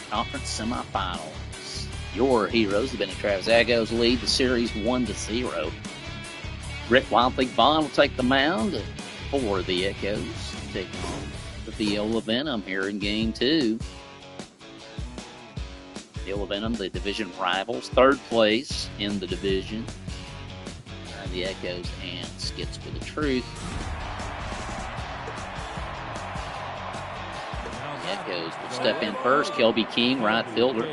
Conference semifinals. Your heroes, the Benny Travis Agos, lead the series 1-0. Rick Wildthing Vaughn will take the mound for the Echoes, take on the Viola Venom here in Game 2. Viola Venom, the division rivals, third place in the division. The Echoes and Skits for the Truth. The Echoes will step in first. Kelby King, right fielder,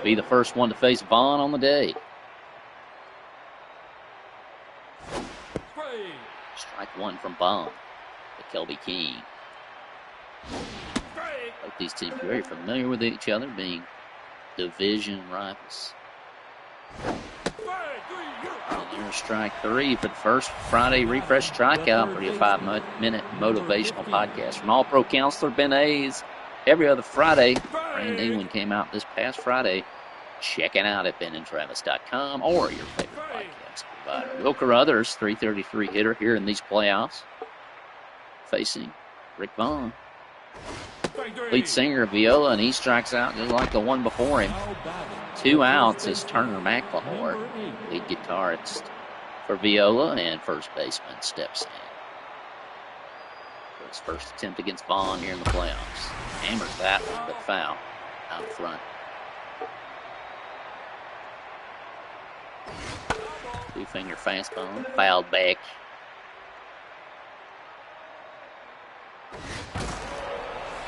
be the first one to face Vaughn on the day. Strike one from Vaughn to Kelby King. Both these teams are very familiar with each other, being division rivals. And there's strike three for the first Friday refresh strikeout for your 5-minute motivational podcast from All-Pro counselor Ben Hayes. Every other Friday, brand new one came out this past Friday. Check it out at benandtravis.com or your favorite podcast provider. Will Carruthers, 333 hitter here in these playoffs, facing Rick Vaughn. Lead singer of Viola, and he strikes out just like the one before him. 2 outs as Turner McLemore, lead guitarist for Viola, and first baseman steps in. For his first attempt against Vaughn here in the playoffs. Hammers that one, but foul out front. Two-finger fastball, fouled back.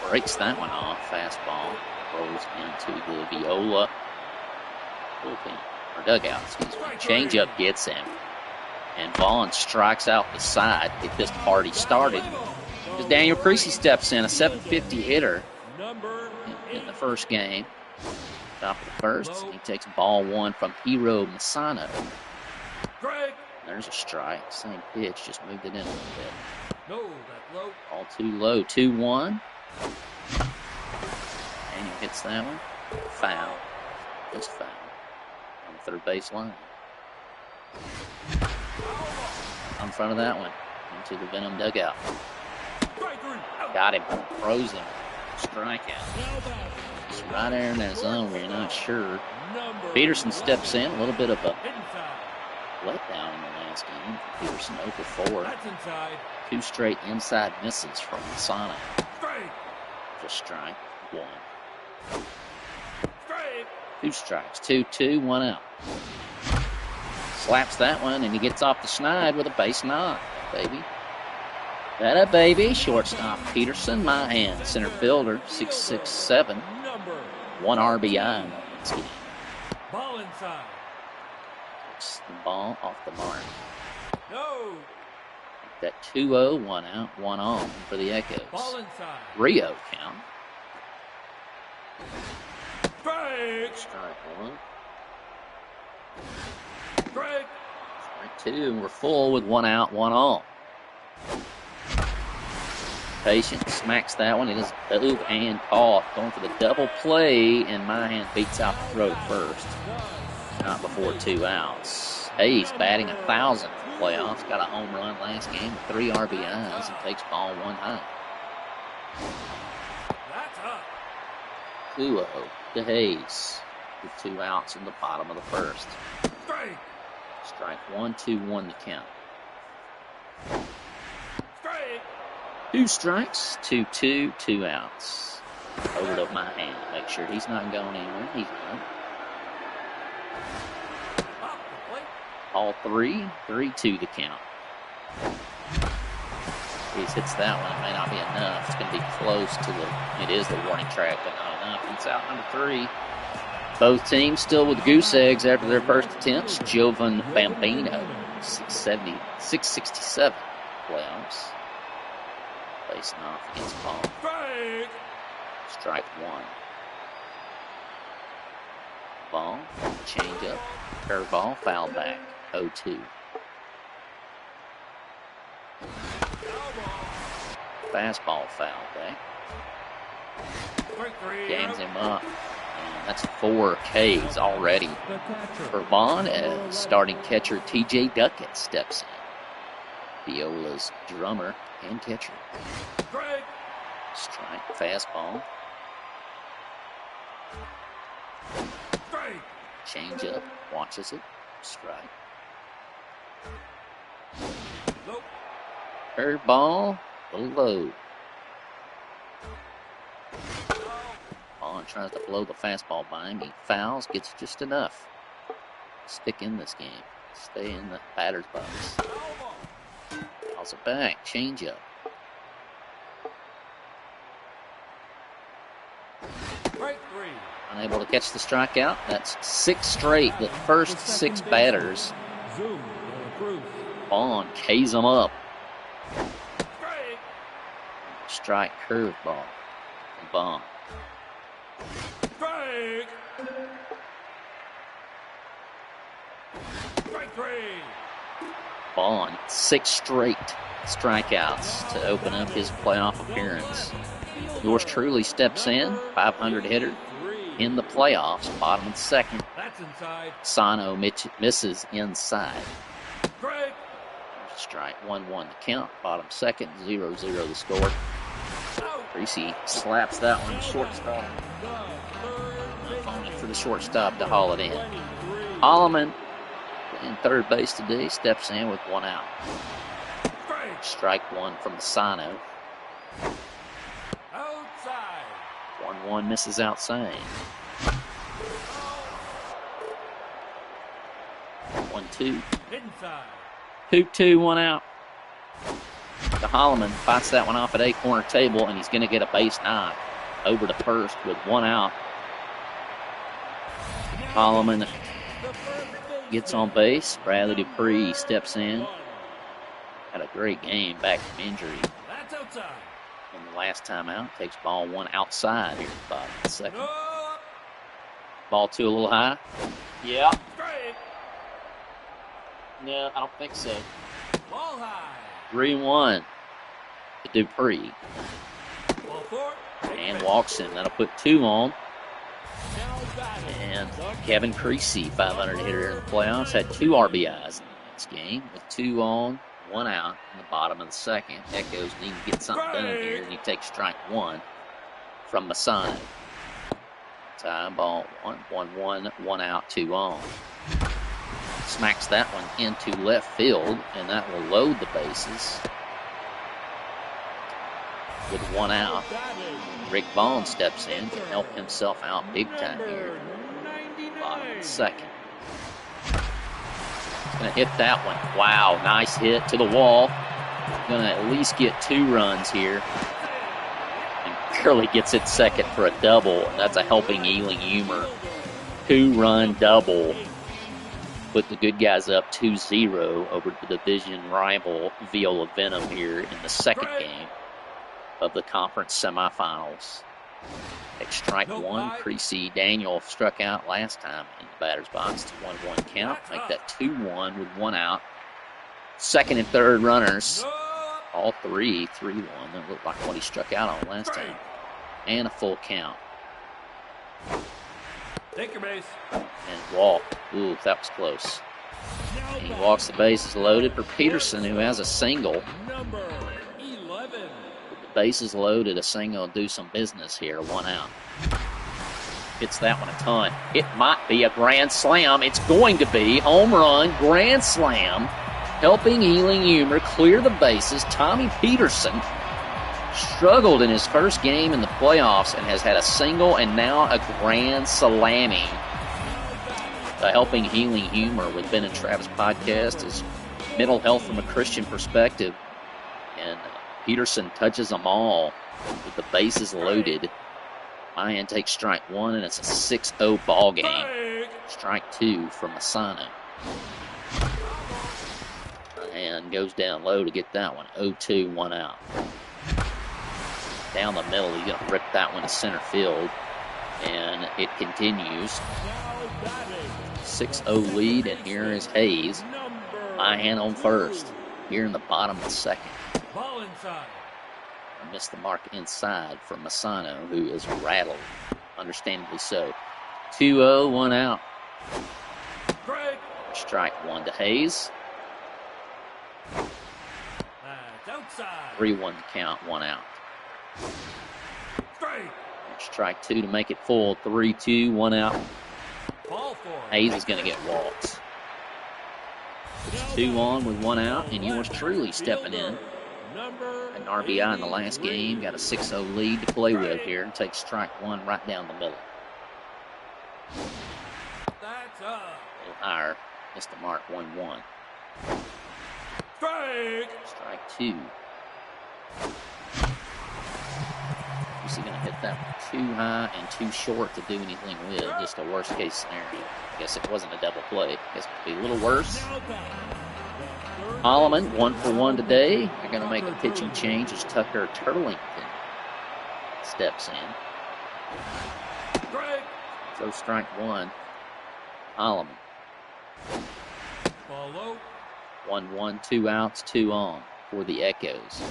Breaks that one off. Fastball rolls into the Viola bullpen, or dugout, excuse me. Changeup gets him, and Vaughn strikes out the side to get this party started. As Daniel Creasy steps in, a .750 hitter in the first game. Top of the first, he takes ball one from Hiro Masano. There's a strike. Same pitch, just moved it in a little bit. Ball too low. 2-1. Daniel hits that one. Foul. Just foul. On the third base line. In front of that one. Into the Venom dugout. Got him. Froze him. Strikeout. It's right there in that zone where you're not sure. Peterson steps in. A little bit of a letdown in the last game. Peterson 0 for 4. 2 straight inside misses from Masano. Just strike one. 2 strikes. 2-2, 1 out. Slaps that one, and he gets off the snide with a base knock, baby. That a baby. Shortstop Peterson, my hand. Center fielder, 6'7". 1 RBI in this game. Ball inside. Takes the ball off the mark. No. That 2-0, 1 out, 1 on for the Echoes. Ball inside. 3-0 count. Strike one. Strike two, and we're full with 1 out, 1 on. Patient smacks that one. It is dove and caught. Going for the double play, and my hand beats out the throat first. Not before 2 outs. Hayes batting 1,000 for the playoffs. Got a home run last game with 3 RBIs and takes ball 1 high. 2-0 to Hayes with 2 outs in the bottom of the first. Strike 1, 2-1 the count. 2 strikes, 2-2, 2 outs. Over to my hand. Make sure he's not going anywhere. He's not. All 3, 3-2 the count. He hits that one. It may not be enough. It's going to be close to it is the warning track, but not enough. It's out number 3. Both teams still with goose eggs after their first attempts. Jovan Bambino, 667 playoffs. Facing off against Paul. Strike 1. Ball, change up, curveball, foul back, 0-2. Fastball foul back. Jams him up. And that's 4 Ks already for Vaughn as starting catcher TJ Duckett steps in. Viola's drummer and catcher. Strike, fastball. Strike. Change up. Watches it. Strike. Low. Curveball. A little low. Bond tries to blow the fastball by him. He fouls. Gets just enough. Stick in this game. Stay in the batter's box. Calls it back. Change up. Strike 3. Unable to catch the strikeout. That's 6 straight. The first 6 batters. Zoom. Cruz. Bond K's them up. Strike. Strike curveball. Bond. Strike. Strike 3. Bond 6 straight strikeouts to open up his playoff appearance. Yours truly steps in, 500 hitter in the playoffs, bottom of the second. That's inside. Sano misses inside. Strike. Strike 1-1 the count, bottom second, 0-0 the score. Creasy slaps that one shortstop. For the shortstop to haul it in. Holloman in third base today steps in with 1 out. Strike 1 from Sano. Outside. 1-1 misses outside. 1-2. Inside. 2-2, 1 out. The Holloman fights that one off at A-corner table, and he's going to get a base knock over to first with 1 out. Holloman gets on base. Bradley Dupree steps in. Had a great game back from injury. That's outside. And the last time out, takes ball 1 outside here at the bottom of the second. Ball 2 a little high. Yeah. Strike. No, I don't think so. Ball high. 3-1 to Dupree. Ball 4. And walks him. That'll put 2 on. Now batting. And Kevin Creasy, 500 hitter in the playoffs, had 2 RBIs in this game with 2 on, 1 out in the bottom of the second. Echoes need to get something done here, and he takes strike 1 from Masano. Tie ball 1-1, 1 out, 2 on. Smacks that one into left field, and that will load the bases with 1 out. Rick Bond steps in to help himself out big time here. Bottom of the second. He's going to hit that one. Wow, nice hit to the wall. Going to at least get 2 runs here. And barely gets it second for a double. That's a helping Ealing Humor 2-run double. Put the good guys up 2-0 over the division rival Viola Venom here in the second game of the conference semifinals. Take strike 1. Creasy Daniel struck out last time in the batter's box. It's a 1-1 count. Make that 2-1 with 1 out. Second and third runners. All 3, 3-1. That looked like what he struck out on last time. And a full count. Take your base. And walk. Ooh, that was close. And he walks the bases loaded for Peterson, who has a single. Number 11. With the bases loaded, a single will do some business here. 1 out. Hits that one a ton. It might be a grand slam. It's going to be home run, grand slam, helping Ealing Humor clear the bases. Tommy Peterson struggled in his first game in the playoffs and has had a single and now a grand slamming. The Helping Healing Humor with Ben and Travis podcast is mental health from a Christian perspective. And Peterson touches them all with the bases loaded. Mayan takes strike 1, and it's a 6-0 ball game. Strike 2 from Masano. And goes down low to get that one. 0-2, 1 out. Down the middle, he's going to rip that one to center field. And it continues. 6-0 lead, and here is Hayes. Mayan on first. Here in the bottom of the second. Ball inside. Missed the mark inside from Masano, who is rattled. Understandably so. 2-0, 1 out. Strike 1 to Hayes. That's outside. 3-1 count, 1 out. Strike. Strike 2 to make it full. 3-2, 1 out. Ball 4. Hayes is going to get walked. It's 2 on with 1 out, and yours truly stepping in. An RBI in the last game. Got a 6-0 lead to play with here. And takes strike 1 right down the middle. That's up. A little higher. Missed the mark. 1-1. Strike 2. Is he going to hit that one too high and too short to do anything with? Just a worst case scenario. I guess it wasn't a double play. I guess it could be a little worse. Holloman, 1 for 1 today. They're going to make a pitching change as Tucker Turlington steps in. So strike 1. Holloman. 1-1, 2 outs, 2 on for the Echoes.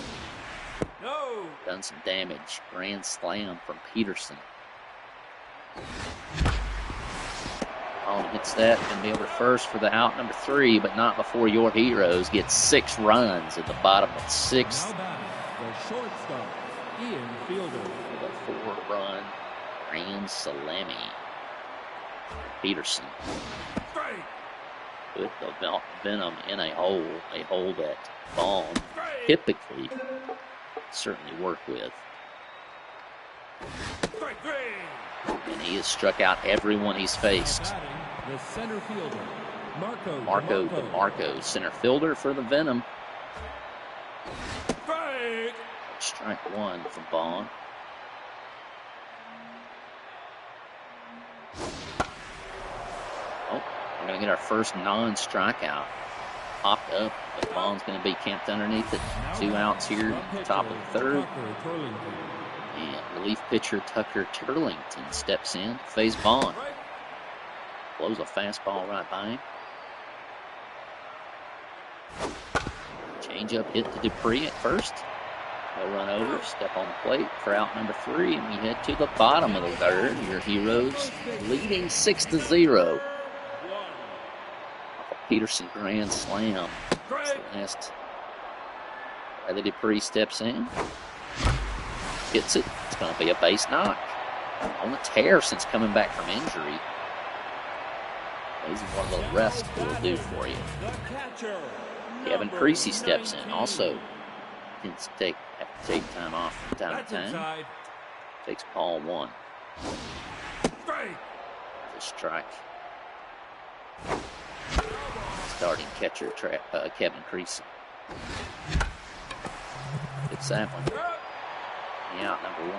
No. Done some damage. Grand slam from Peterson. Holloman hits that. Going to be over first for the out number 3, but not before your Heroes get 6 runs at the bottom of 6th. The shortstop, Ian Fielder. With a 4-run grand salami. Peterson. Put the Venom in a hole that Vaughn typically certainly work with. And he has struck out everyone he's faced. The center fielder, Marco DeMarco, center fielder for the Venom. Strike 1 from Vaughn. Oh, we're going to get our first non-strikeout. Popped up, but Vaughn's going to be camped underneath it. 2 outs here, top of the 3rd. And relief pitcher Tucker Turlington steps in to face Vaughn. Blows a fastball right by him. Change up hit to Dupree at first. They'll run over, step on the plate for out number 3, and we head to the bottom of the 3rd. Your Heroes leading 6-0. Peterson grand slam. It's the last. Bradley Dupree steps in. Hits it. It's going to be a base knock. On the tear since coming back from injury. This is one of the rest will do for you. Kevin Creasy steps in. Also have to take time off from time to time. Takes ball 1. The strike. Starting catcher Kevin Creasy. It's that one. Yeah, number 1.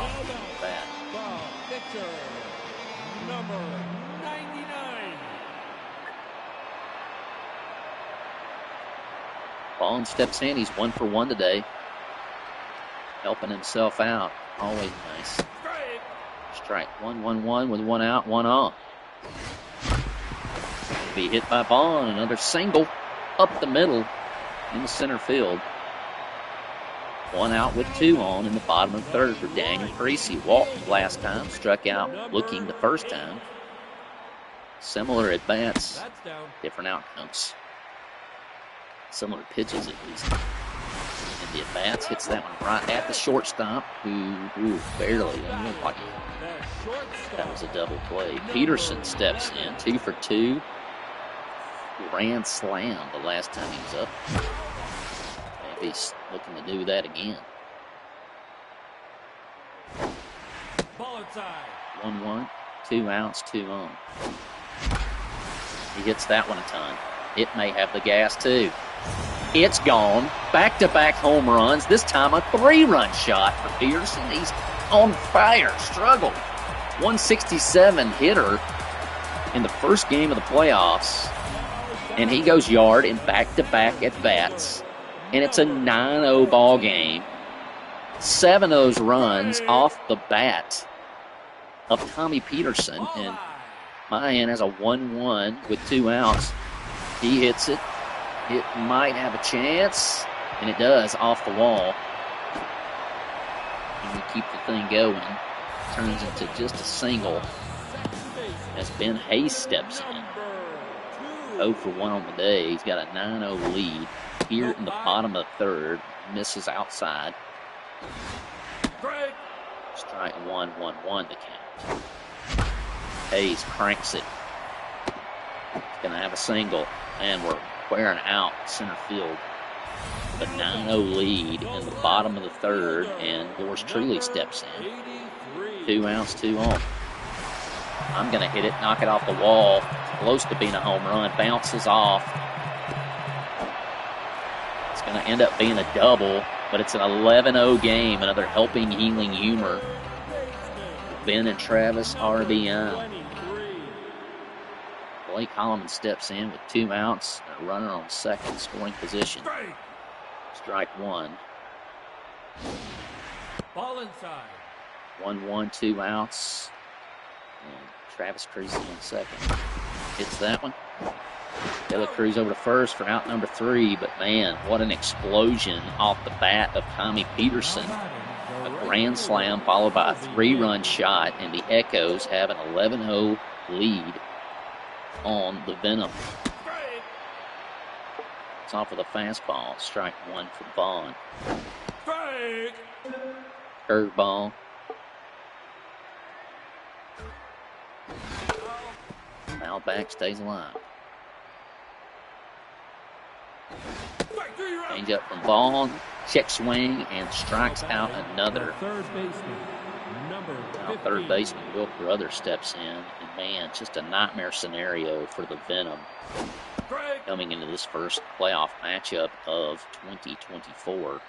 Off the bat. Pitcher number 99. Vaughn steps in. He's 1 for 1 today. Helping himself out. Always nice. Strike 1-1-1 with 1 out, 1 on. Be hit by Vaughn. Another single up the middle in the center field. 1 out with 2 on in the bottom of the 3rd for Daniel Creasy. Walked last time, struck out looking the first time. Similar at bats, different outcomes. Similar pitches at least. And the at bats hits that one right at the shortstop, who barely. Like that was a double play. Peterson steps in, 2 for 2. Grand slam the last time he was up. Maybe he's looking to do that again. Ball inside. 1-1, 2 outs, 2 on. He hits that one a ton. It may have the gas too. It's gone. Back-to-back home runs. This time a 3-run shot for Peterson. He's on fire. Struggled. 167 hitter in the first game of the playoffs. And he goes yard in back-to-back at-bats. And it's a 9-0 ball game. 7 of those runs off the bat of Tommy Peterson. And Mayan has a 1-1 with 2 outs. He hits it. It might have a chance. And it does, off the wall. And we keep the thing going. Turns into just a single as Ben Hayes steps in. 0 for 1 on the day. He's got a 9-0 lead here in the bottom of the 3rd. Misses outside. Strike 1, 1-1 to count. Hayes cranks it. He's going to have a single, and we're wearing out center field. The 9-0 lead in the bottom of the third, and yours truly steps in. 2 outs, 2 on. I'm going to hit it, knock it off the wall. Close to being a home run. Bounces off. It's going to end up being a double, but it's an 11-0 game. Another helping, healing humor. Ben and Travis RBI. Blake Holloman steps in with 2 outs and a runner on second, scoring position. Strike 1. Ball inside. 1-1, 2 outs. And Travis Creasy on second. Hits that one. De La Cruz over to first for out number 3. But man, what an explosion off the bat of Tommy Peterson. A grand slam followed by a 3-run shot, and the Echoes have an 11-0 lead on the Venom. It's off with a fastball. Strike 1 for Vaughn. Curveball. Foul back, stays alive. Change up from Vaughn. Check swing and strikes out another. Now third baseman Will Carruthers steps in. And man, just a nightmare scenario for the Venom coming into this first playoff matchup of 2024.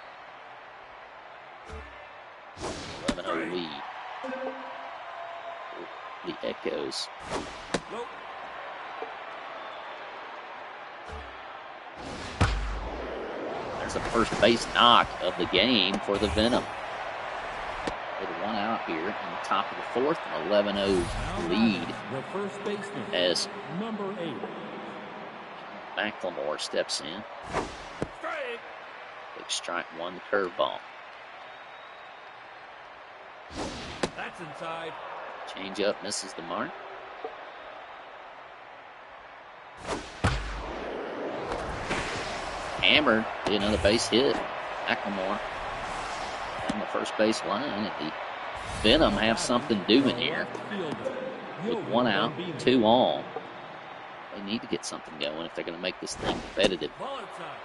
11-0 lead. The Echoes. There's the first base knock of the game for the Venom. With 1 out here in the top of the fourth, an 11-0 lead as Number 8. McLemore steps in. Big strike 1, the curveball. That's inside. Change up, misses the mark. Hammered, be another base hit. McLemore on the first base line, and the Venom have something doing here. With 1 out, 2 on. They need to get something going if they're going to make this thing competitive. Ball inside.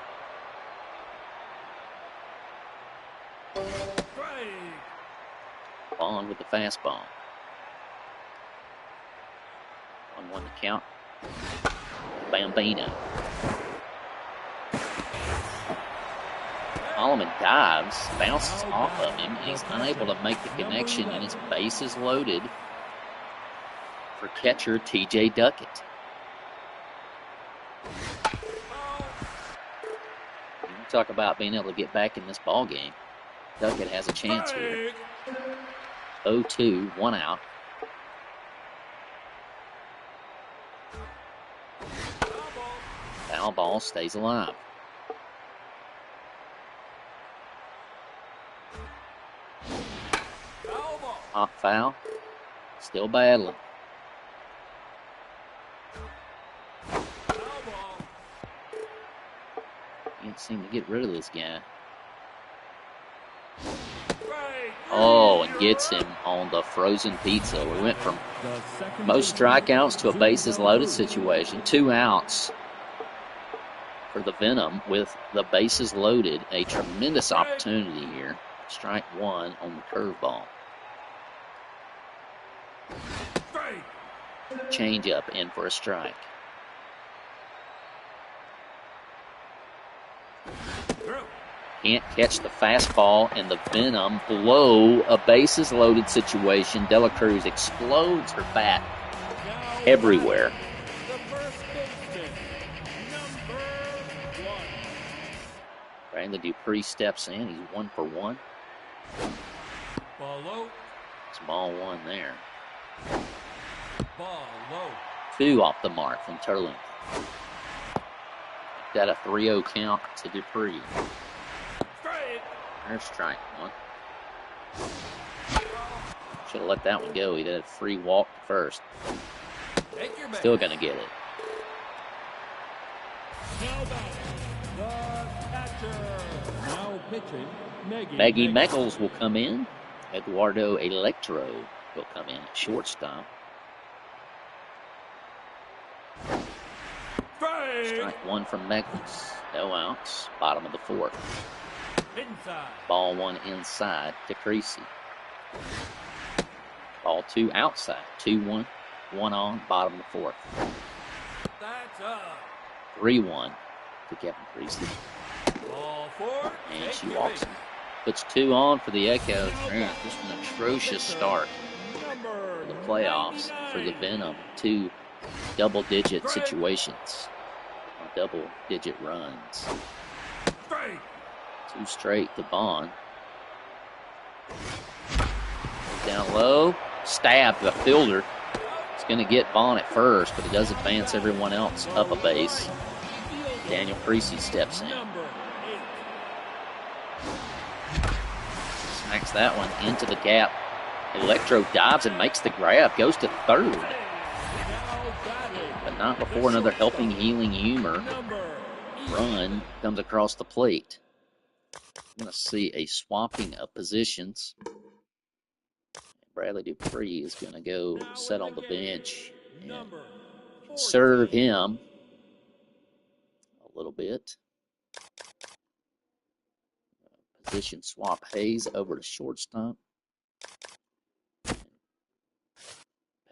Vaughn with the fastball. 1-1 to count. Bambino. Holloman dives, bounces off of him, and he's unable to make the connection, and his base is loaded for catcher T.J. Duckett. You talk about being able to get back in this ball game. Duckett has a chance here. 0-2, 1 out. Foul ball stays alive. Hot foul. Still battling. Can't seem to get rid of this guy. Oh, and gets him on the frozen pizza. We went from most strikeouts to a bases loaded situation. 2 outs for the Venom with the bases loaded. A tremendous opportunity here. Strike 1 on the curveball. Change up in for a strike. Can't catch the fastball, and the Venom blow a bases loaded situation. De La Cruz explodes her bat everywhere. Brandon Dupree steps in. He's 1 for 1. Ball low. It's ball 1 there. Ball low. 2 off the mark from Turling. Got a 3-0 count to Dupree. There's strike 1. Should have let that one go. He did a free walk to first. Still going to get it. Now pitching, Maggie Meckles will come in. Eduardo Electro will come in at shortstop. Strike one from Megals. No outs. Bottom of the fourth. Inside. Ball one inside to Creasy. Ball two outside. 2-1. One on. Bottom of the fourth. That's up. 3-1 to Kevin Creasy. Ball four. And she walks him. Puts two on for the Echoes. Man, just an atrocious start for the playoffs for the Venom. Two double-digit situations. Double-digit runs. Two straight to Bond. Down low. Stab the fielder. It's going to get Vaughn at first, but it does advance everyone else up a base. Daniel Creasy steps in. Smacks that one into the gap. Electro dives and makes the grab. Goes to third. But not before another helping, healing humor run comes across the plate. I'm going to see a swapping of positions. Bradley Dupree is going to go sit on the bench and serve him a little bit. Position swap. Hayes over to shortstop.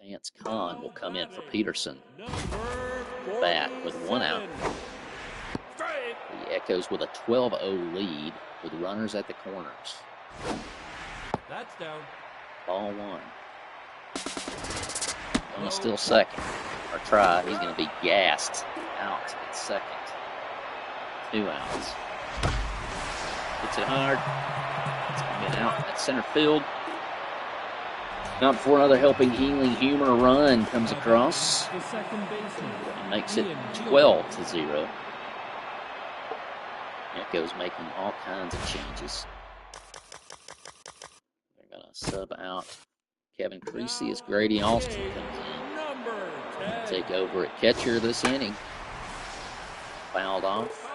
Pants Khan will come in for Peterson. Bat with one out. The Echoes with a 12-0 lead with runners at the corners. That's down. Ball one. Gonna still second. Or try. He's going to be gassed out at second. 2 outs. Hits it hard. It's going to be an out at center field. Not before another helping, healing humor run comes across. And makes it 12-0. Echoes making all kinds of changes. They're going to sub out Kevin Creasy as Grady Austin comes in. Take over at catcher this inning. Fouled off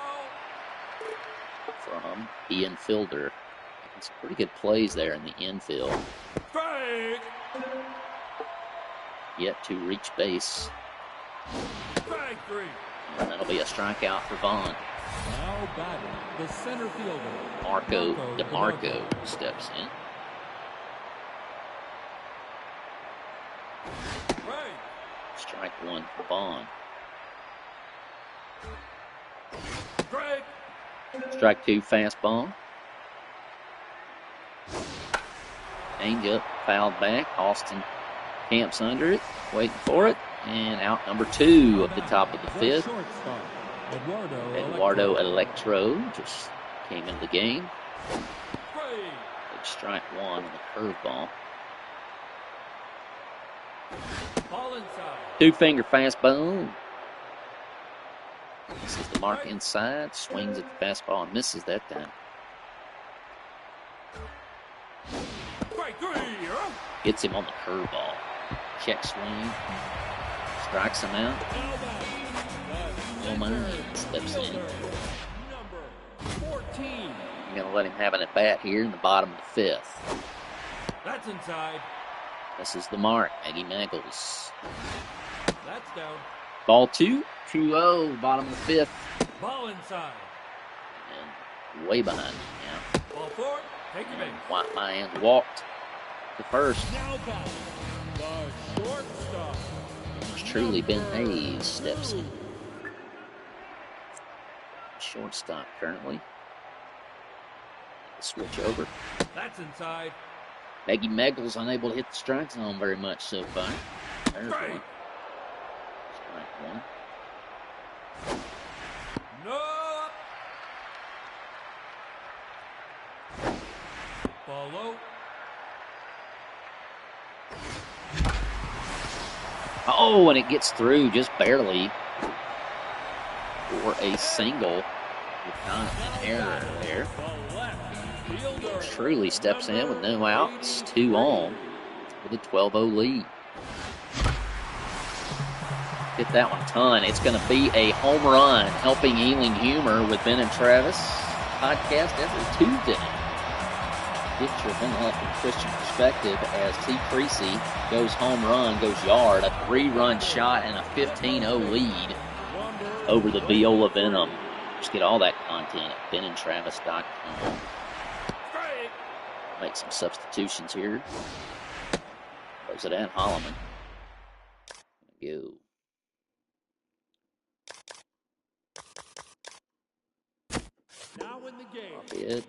from Ian Fielder. Some pretty good plays there in the infield. Yet to reach base. And that'll be a strikeout for Vaughn. Now batting the center fielder. Marco DeMarco steps in. Strike one for Vaughn. Strike two, fastball. Change up, fouled back. Austin camps under it, waiting for it. And out number two of the top of the fifth. Eduardo Electro just came into the game. Big strike one on the curveball. Two-finger fastball. This is the mark inside. Swings at the fastball and misses that time. Hits him on the curveball. Check swing. Strikes him out. Roman steps in. I'm going to let him have an at-bat here in the bottom of the fifth. That's inside. This is the mark. Maggie Magles. That's down. Ball two. 2-0, bottom of the fifth. Ball inside. And way behind now. Ball four. Take your base. White man walked to first. Now back. The shortstop. It's truly Ben Hayes steps in. Shortstop currently. Switch over. That's inside. Maggie Megals unable to hit the strike zone very much so far. There's one. Strike one. No. Ball low. Oh, and it gets through just barely for a single. With not an error there. Truly steps in with no outs, 2 on, with a 12-0 lead. Hit that one a ton. It's going to be a home run, helping healing humor with Ben and Travis podcast every Tuesday. picture of Vanilla from a Christian perspective as T. Creasy goes home run, goes yard, a 3-run shot, and a 15-0 lead over the Viola Venom. Just get all that content at benandtravis.com. Make some substitutions here. Throws it at Holloman. Go. Now in the game. It.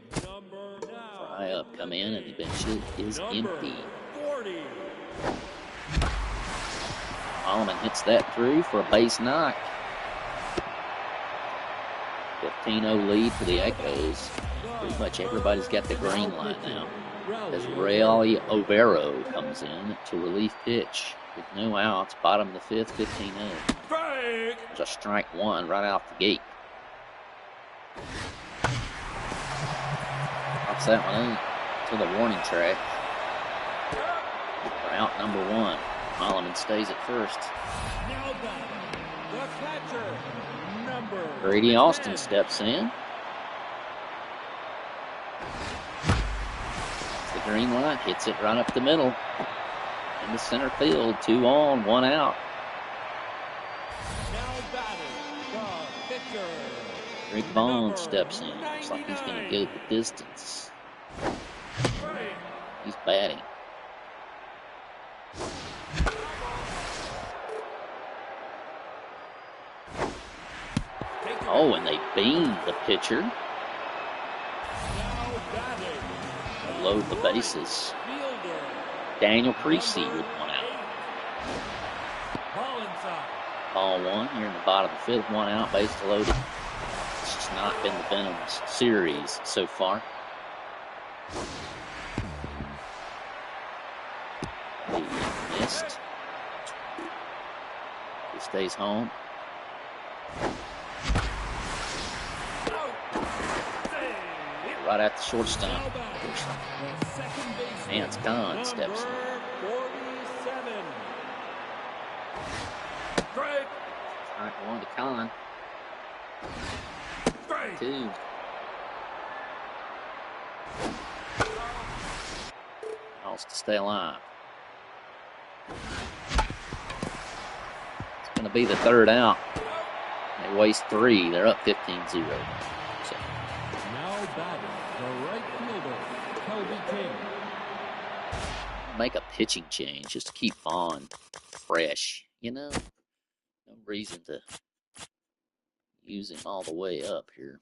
Fry up, come in, and the bench is empty. 40. Holloman hits that through for a base knock. 15-0 lead for the Echoes. Pretty much everybody's got the green light now. As Ray Overo comes in to relief pitch with no outs, bottom of the fifth, 15-0. There's a strike one right off the gate. Pops that one in to the warning track. For out number one. Holloman stays at first. Now the catcher, number Grady Austin steps in. The green light hits it right up the middle. In the center field, 2 on, 1 out. Now batting, the pitcher. Rick Vaughn steps in. Looks like he's going to go the distance. He's batting. Oh, and they beamed the pitcher. Now batting, Load the bases. fielder. Daniel Creasy with 1 out. Ball inside. Ball one here in the bottom of the fifth, 1 out, base loaded. It's just not been the Venom's series so far. He missed. He stays home. Right at the shortstop. Now batting, the second baseman, Vance Kahn steps in. number 47. Strike. Strike one to Kahn. Strike. 2. Else to stay alive. It's going to be the third out. They waste 3. They're up 15-0. So Now batting, the right fielder, Toby King. make a pitching change just to keep Vaughn fresh. You know, no reason to use him all the way up here.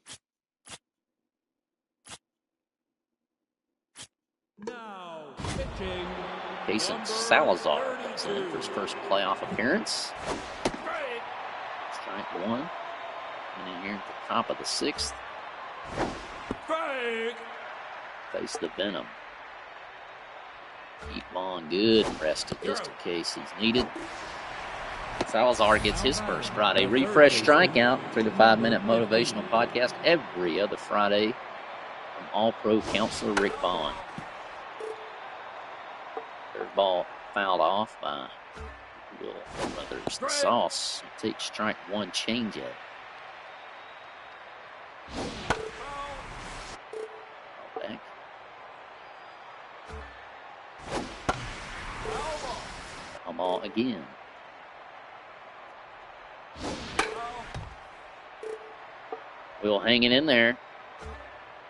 Now pitching. Jason number Salazar comes in 32. for his first playoff appearance. Strike. Strike one. And in here at the top of the 6th, Strike. face the Venom. Keep Vaughn good and rested just in case he's needed. Salazar gets his first Friday refresh strikeout through the 5-minute motivational podcast every other Friday from All-Pro counselor Rick Vaughn. Third ball fouled off by Will Brothers. The Sauce takes strike one changeup. Back. Ball again. Will hanging in there,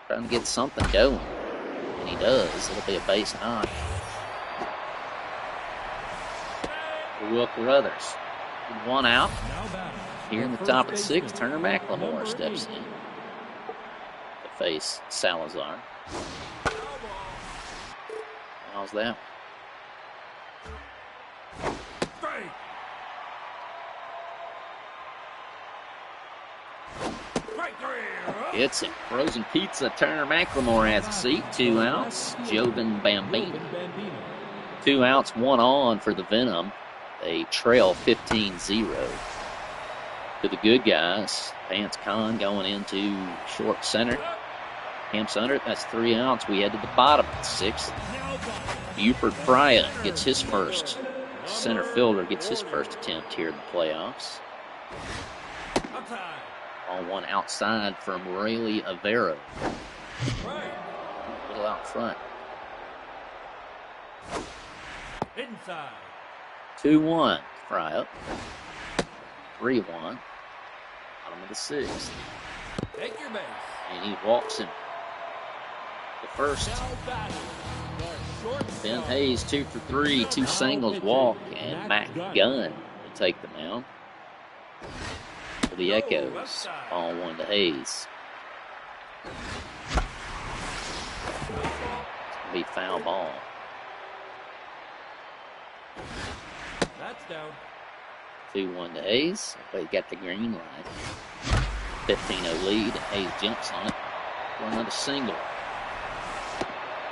trying to get something going. And he does. It'll be a base knock for Will Carruthers. 1 out. Now batting. Here in the top of the 6th, Turner McLemore steps in to face Salazar. How's that? Strike. Strike 3. It's a frozen pizza. Turner McLemore has a seat. 2 outs. Jovan Bambino. 2 outs, 1 on for the Venom. They trail 15-0 to the good guys. Vance Kahn going into short center. Camps under it. That's 3 outs. We head to the bottom of the 6th. Now batting. Buford Frya gets his first. Center fielder gets his first attempt here in the playoffs. Outside. On one outside from Rayleigh Avero. Strike. A little out front. Inside. 2-1. Fry up. 3-1. Bottom of the sixth. Take your base. And he walks him. The first. Now batting. The shortstop. Ben Hayes 2 for 3, 2 singles, walk, and Matt Gunn will take the mound. For the Echoes, ball 1 to Hayes. It's going to be foul ball. That's down. 2-1 to Hayes. They got the green line. 15-0 lead. Hayes jumps on it for another single.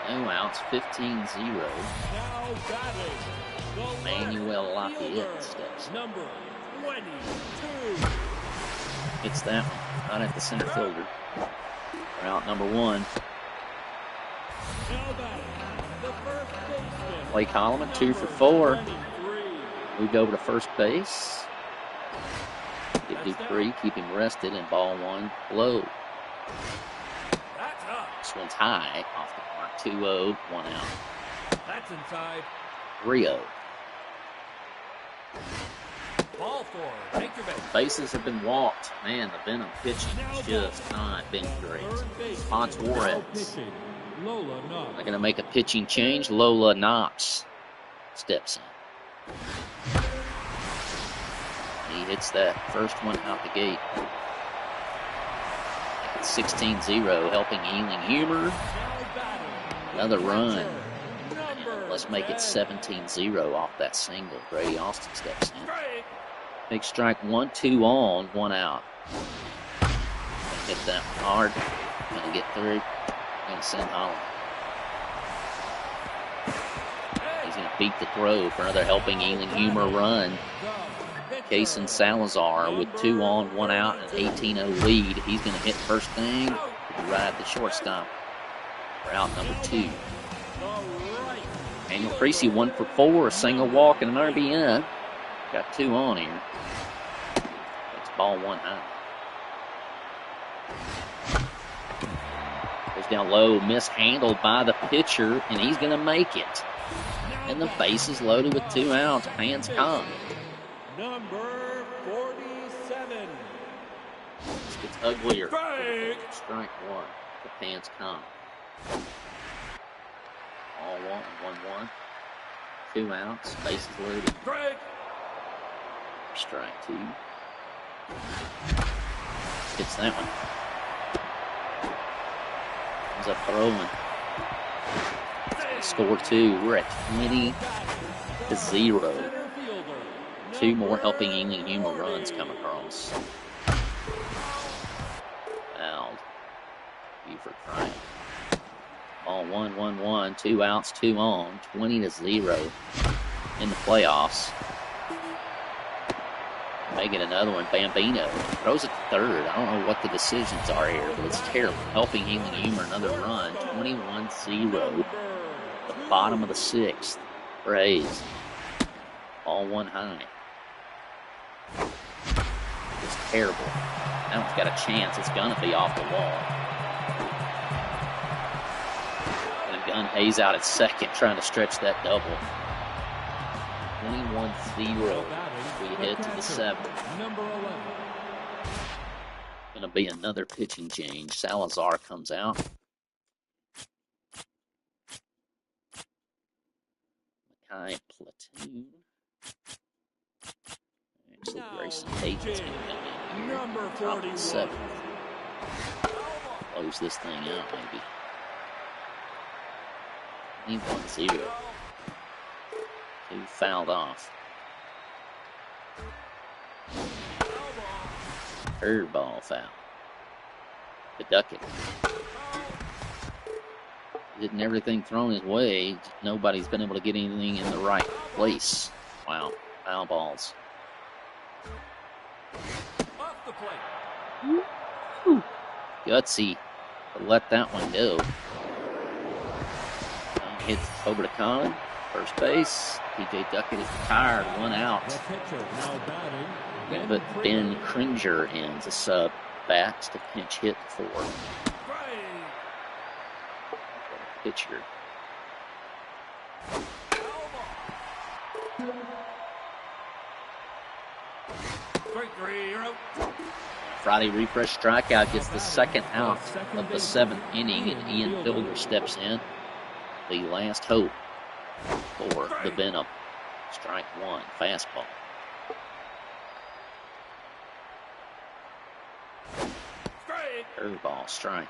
No outs, 15-0. Now batting. The Manuel left fielder, Lafayette steps. Number 22. It's that one, right at the center fielder. For out number 1. Now batting. The first baseman. Blake Holloman, 2 for 4. 23. Moved over to first base. Get Dupree, keep him rested, and ball 1 low. That's up. This one's high off the mark. 2-0, 1 out. That's inside. 3-0. Ball 4. Take your base. Bases have been walked. Man, the Venom pitching has just not been great. Ponce Juarez. Lola Knox. They're going to make a pitching change. Lola Knox steps in. He hits that first one out the gate. It's 16-0, helping Ealing Humor. Another run. And let's make it 17-0 off that single. Grady Austin steps in. Big strike, 1-2 on, 1 out. Hit that one hard. Gonna get through. Gonna send Holland. He's gonna beat the throw for another helping Ealing Humor run. Kason Salazar with 2 on, 1 out, and 18-0 lead. He's going to hit first thing right at the shortstop for out number 2. Daniel Creasy 1 for 4, a single walk and an RBI. Got 2 on here. It's ball 1 high. Goes down low, mishandled by the pitcher, and he's going to make it. And the base is loaded with 2 outs. Hands come. Number 47. This gets uglier. Strike 1. The pants come. All 1-1. 2 outs. Bases loaded. Strike 2. Gets that one. Comes up throwing. Score 2. We're at 20-0. 2 more helping Ealing Humor runs come across. Fouled. Buford Bryant. Ball 1-1-1. 2 outs, 2 on. 20-0 in the playoffs. Make it another one. Bambino throws it to third. I don't know what the decisions are here, but it's terrible. Helping Ealing Humor another run. 21-0. The bottom of the 6th for Hayes. Ball 1 high. It's terrible. That one's got a chance. It's going to be off the wall. And Gunn Hayes out at second, trying to stretch that double. 21-0. We head to the 7th. Number 11. Going to be another pitching change. Salazar comes out. Mackay platoon. So Grayson Hayden's going to come in here. Number Top of the 41. 7th. Close this thing out, maybe. 21-0. 2 fouled off. Curveball foul. Caducket. Getting everything thrown his way. Nobody's been able to get anything in the right place. Wow. Foul balls. Off the plate. Woo. Gutsy to let that one go. Hits over to Collin. First base. TJ Duckett is retired. 1 out. The pitcher now batting. Going to put Ben Cringer in as a sub. Bats to pinch hit for pitcher. Strike 3, you're out. Friday refresh strikeout gets the second out of the 7th inning, and Ian Fielder steps in. The last hope for the Venom. Strike 1, fastball. Curveball, strike.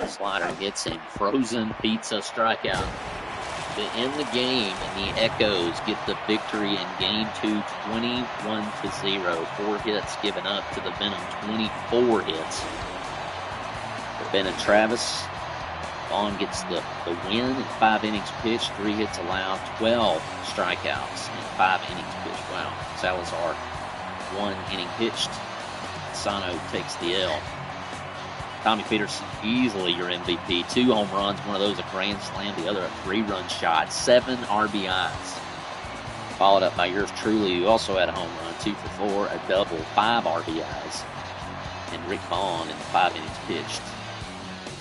Slider gets him. Frozen pizza strikeout to end the game, and the Echoes get the victory in Game 2, 21-0. 4 hits given up to the Venom, 24 hits. For Ben and Travis, Vaughn gets the win in 5 innings pitched, 3 hits allowed, 12 strikeouts in 5 innings pitched. Wow. Salazar, 1 inning pitched. Sano takes the L. Tommy Peterson, easily your MVP. 2 home runs, one of those a grand slam, the other a 3-run shot. 7 RBIs. Followed up by yours truly, who also had a home run, 2 for 4, a double, 5 RBIs. And Rick Vaughn in the 5 innings pitched.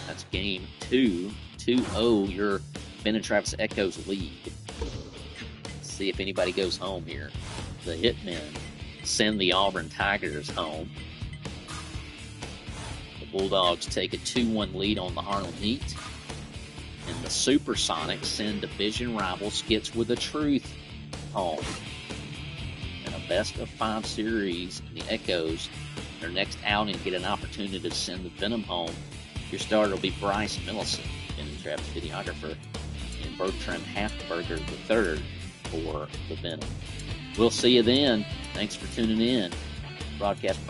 That's Game 2, 2-0, your Ben and Travis Echoes lead. Let's see if anybody goes home here. The Hitmen send the Auburn Tigers home. Bulldogs take a 2-1 lead on the Harlem Heat. And the Supersonics send division rival Skits with the Truth home. And a best-of-5 series, and the Echoes, their next outing, get an opportunity to send the Venom home. Your starter will be Bryce Millicent, Ben and Travis videographer, and Bertram Halfberger III for the Venom. We'll see you then. Thanks for tuning in. Broadcast